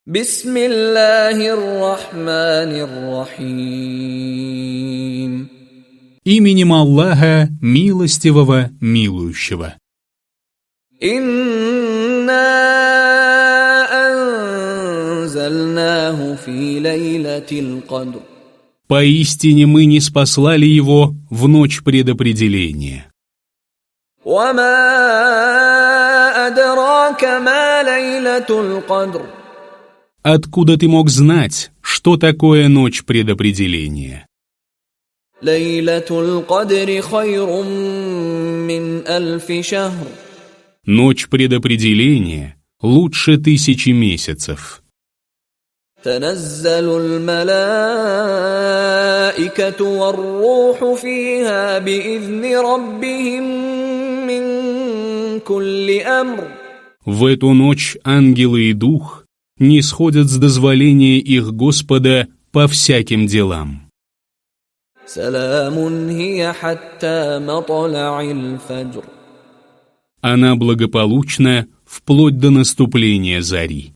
Бисмиллахир рахманир рахим. Именем Аллаха, милостивого, милующего. Инна анзальнаху фи лейлатил кадр. Поистине мы ниспослали его в ночь предопределения. Вама адрака ма лейлатул кадр. Откуда ты мог знать, что такое ночь предопределения? Лейлатул кадри хайрум мин альфи шахр. Ночь предопределения лучше 1000 месяцев. تنزل الملائكة والروح فيها بإذن ربهم من كل أمر. В эту ночь ангелы и дух нисходят с дозволения их Господа по всяким делам. سلام هي حتى مطلع الفجر. Она благополучна вплоть до наступления зари.